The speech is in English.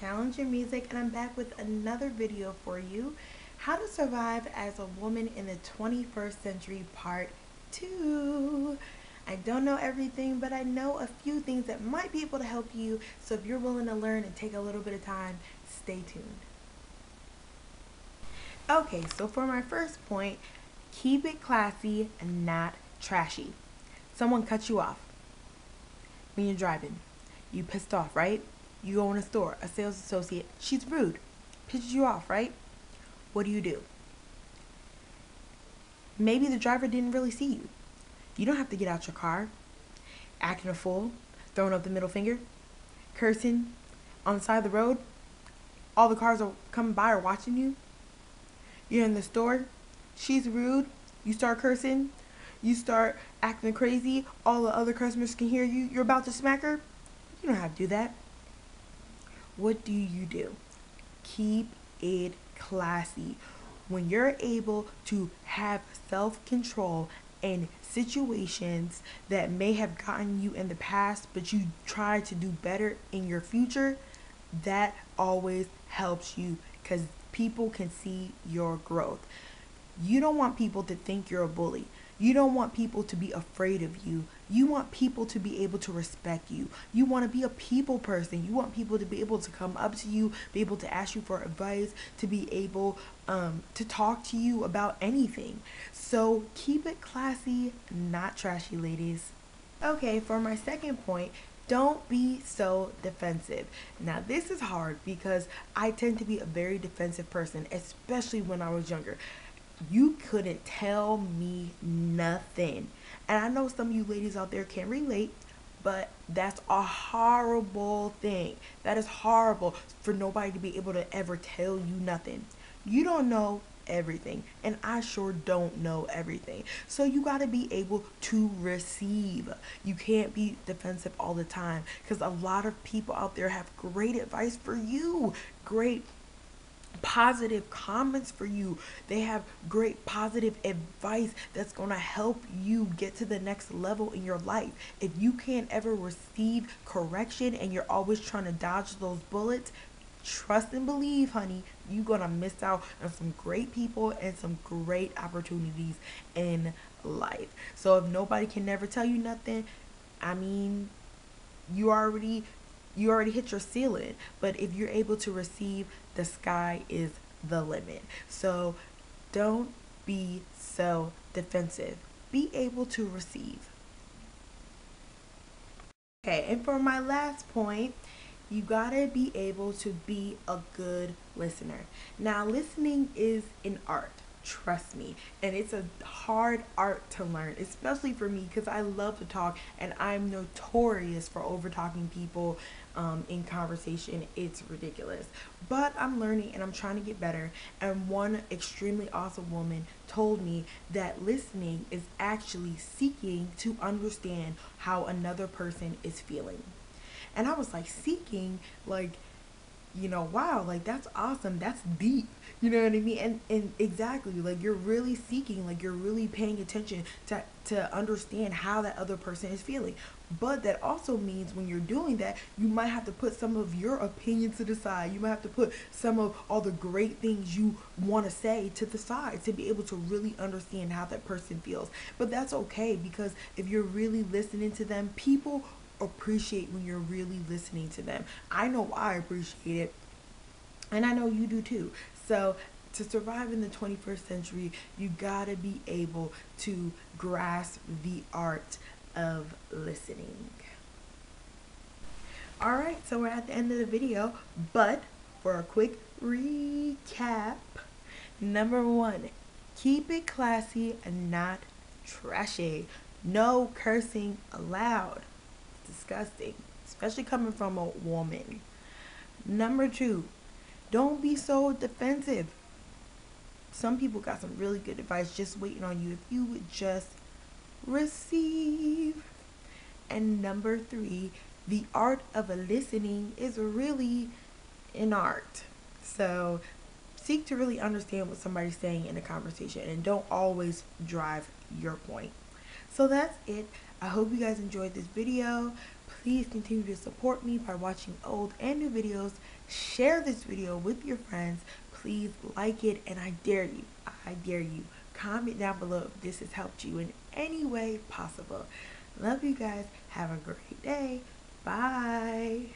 Challenger Music, and I'm back with another video for you. How to survive as a woman in the 21st century part 2. I don't know everything, but I know a few things that might be able to help you. So if you're willing to learn and take a little bit of time, stay tuned. Okay, so for my first point, keep it classy and not trashy. Someone cuts you off when you're driving. You pissed off, right? You go in a store, a sales associate, she's rude, pisses you off, right? What do? Maybe the driver didn't really see you. You don't have to get out your car, acting a fool, throwing up the middle finger, cursing on the side of the road. All the cars are coming by or watching you. You're in the store, she's rude, you start cursing, you start acting crazy, all the other customers can hear you, you're about to smack her. You don't have to do that. What do? Keep it classy. When you're able to have self-control in situations that may have gotten you in the past, but you try to do better in your future, that always helps you because people can see your growth. You don't want people to think you're a bully. You don't want people to be afraid of you. You want people to be able to respect you. You want to be a people person. You want people to be able to come up to you, be able to ask you for advice, to be able to talk to you about anything. So keep it classy, not trashy, ladies. Okay, for my second point, don't be so defensive. Now, this is hard because I tend to be a very defensive person, especially when I was younger. You couldn't tell me nothing. And I know some of you ladies out there can relate, but that's a horrible thing. That is horrible for nobody to be able to ever tell you nothing. You don't know everything, and I sure don't know everything. So you got to be able to receive. You can't be defensive all the time because a lot of people out there have great advice for you, great positive comments for you. They have great positive advice that's going to help you get to the next level in your life. If you can't ever receive correction and you're always trying to dodge those bullets, trust and believe, honey, you're going to miss out on some great people and some great opportunities in life. So if nobody can never tell you nothing, I mean, you already hit your ceiling. But if you're able to receive, the sky is the limit. So don't be so defensive. Be able to receive. Okay, and for my last point, you gotta be able to be a good listener. Now, listening is an art. Trust me, and it's a hard art to learn, especially for me because I love to talk and I'm notorious for over talking people in conversation. It's ridiculous, but I'm learning and I'm trying to get better. And one extremely awesome woman told me that listening is actually seeking to understand how another person is feeling. And I was like, seeking, like, wow, like that's awesome. That's deep. You know what I mean? And exactly, like you're really seeking, like you're really paying attention to understand how that other person is feeling. But that also means when you're doing that, you might have to put some of your opinion to the side. You might have to put some of all the great things you want to say to the side to be able to really understand how that person feels. But that's okay because if you're really listening to them, people appreciate when you're really listening to them. I know I appreciate it, and I know you do too. So to survive in the 21st century, you gotta be able to grasp the art of listening. Alright, so we're at the end of the video, but for a quick recap, number one, keep it classy and not trashy. No cursing allowed. Disgusting, especially coming from a woman. Number two, don't be so defensive. Some people got some really good advice just waiting on you if you would just receive. And number three, the art of listening is really an art. So seek to really understand what somebody's saying in a conversation and don't always drive your point. So that's it. I hope you guys enjoyed this video. Please continue to support me by watching old and new videos. Share this video with your friends. Please like it, and I dare you, comment down below if this has helped you in any way possible. Love you guys. Have a great day. Bye.